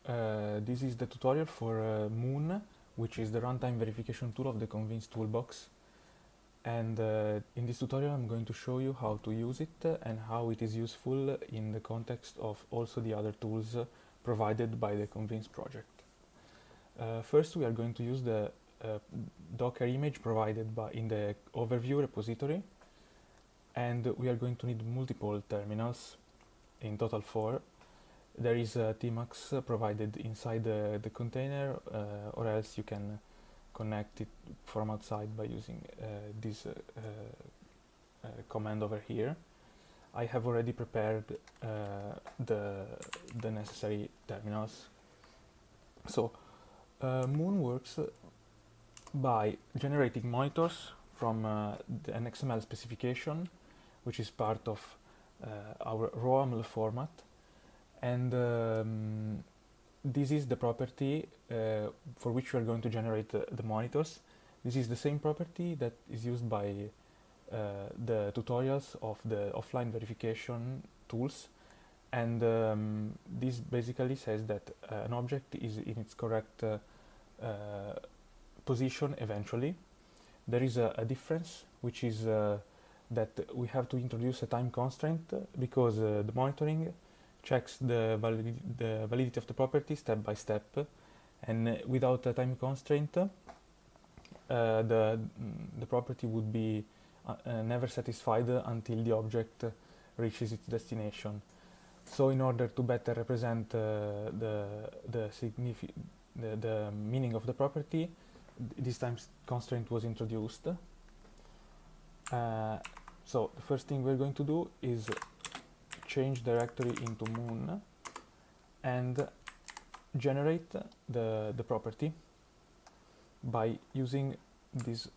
This is the tutorial for Moon, which is the runtime verification tool of the Convince toolbox. And in this tutorial I'm going to show you how to use it and how it is useful in the context of also the other tools provided by the Convince project. First we are going to use the Docker image provided in the overview repository, and we are going to need multiple terminals, in total 4. There is a tmux provided inside the container, or else you can connect it from outside by using this command over here. I have already prepared the necessary terminals. So Moon works by generating monitors from an XML specification, which is part of our ROAML format, and this is the property for which we are going to generate the monitors. This is the same property that is used by the tutorials of the offline verification tools, and this basically says that an object is in its correct position eventually. There is a difference, which is that we have to introduce a time constraint because the monitoring checks the validity of the property step by step, and without a time constraint the property would be never satisfied until the object reaches its destination. So in order to better represent the meaning of the property, this time constraint was introduced. So the first thing we're going to do is change directory into Moon and generate the property by using this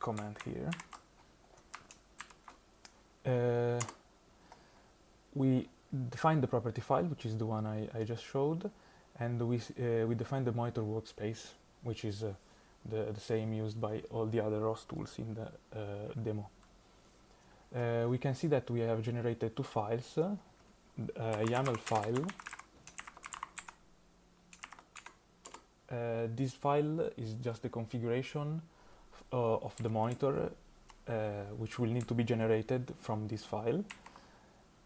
command here. We define the property file, which is the one I just showed, and we define the monitor workspace, which is the same used by all the other ROS tools in the demo. We can see that we have generated 2 files, a YAML file. This file is just the configuration of the monitor, which will need to be generated from this file.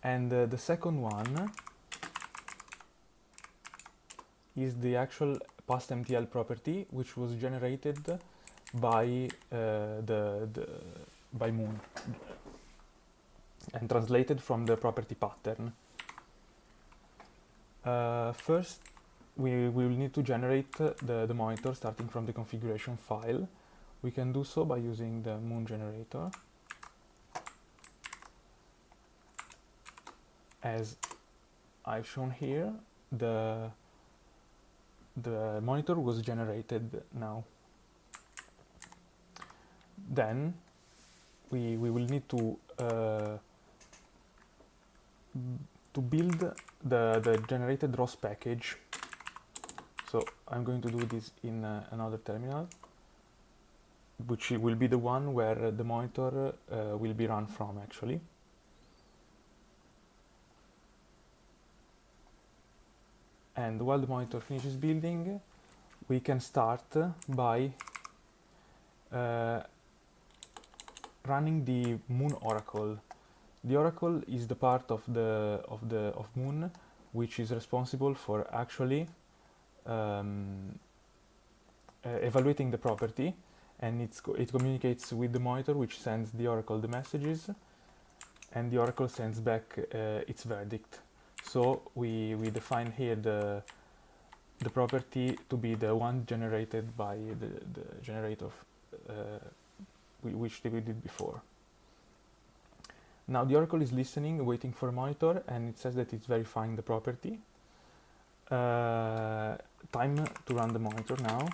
And the second one is the actual pastMTL property, which was generated by by Moon and translated from the property pattern. First, we will need to generate the monitor starting from the configuration file. We can do so by using the Moon generator, as I've shown here. The monitor was generated now. Then we will need to build the generated ROS package. So I'm going to do this in another terminal, which will be the one where the monitor will be run from actually. And while the monitor finishes building, we can start by running the Moon oracle. The oracle is the part of Moon which is responsible for actually evaluating the property, and it communicates with the monitor, which sends the oracle the messages, and the oracle sends back its verdict. So we define here the property to be the one generated by the generator which we did before. Now the oracle is listening, waiting for a monitor, and it says that it's verifying the property. Time to run the monitor now.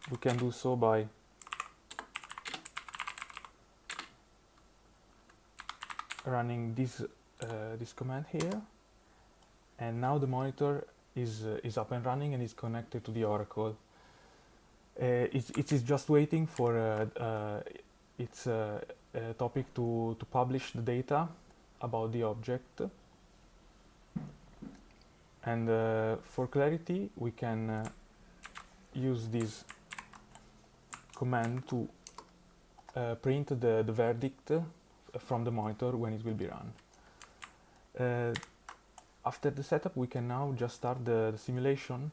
We can do so by running this command here, and now the monitor is up and running and is connected to the oracle. It is just waiting for it's a topic to publish the data about the object. And for clarity, we can use this command to print the verdict from the monitor when it will be run. After the setup, we can now just start the simulation.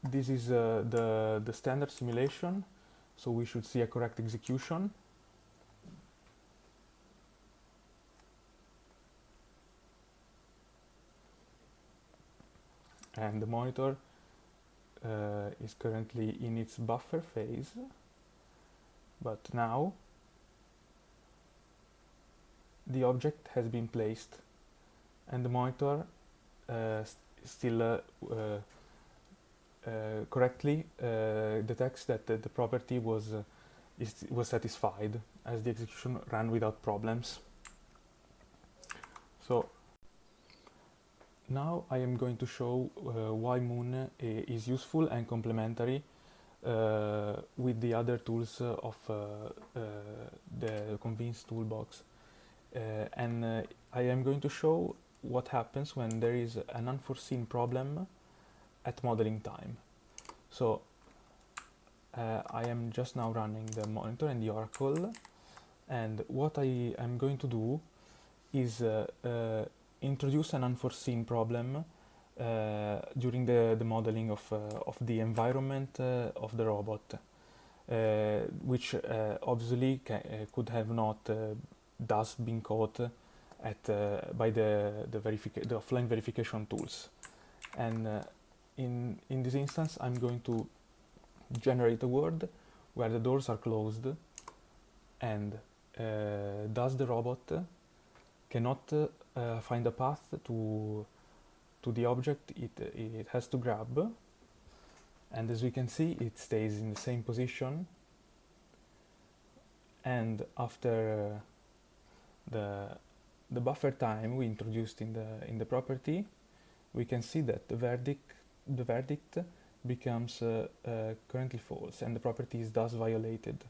This is the standard simulation, so we should see a correct execution. And the monitor is currently in its buffer phase, but now the object has been placed and the monitor still correctly detects that the property was satisfied, as the execution ran without problems. So now I am going to show why Moon is useful and complementary with the other tools of the Convince toolbox. I am going to show what happens when there is an unforeseen problem at modeling time. So I am just now running the monitor and the Oracle, and what I am going to do is introduce an unforeseen problem during the modeling of the environment of the robot, which obviously could have not thus been caught by the offline verification tools. And in this instance, I'm going to generate a world where the doors are closed, and thus the robot cannot find a path to the object it has to grab. And as we can see, it stays in the same position, and after the buffer time we introduced in the property, we can see that the verdict becomes currently false, and the property is thus violated.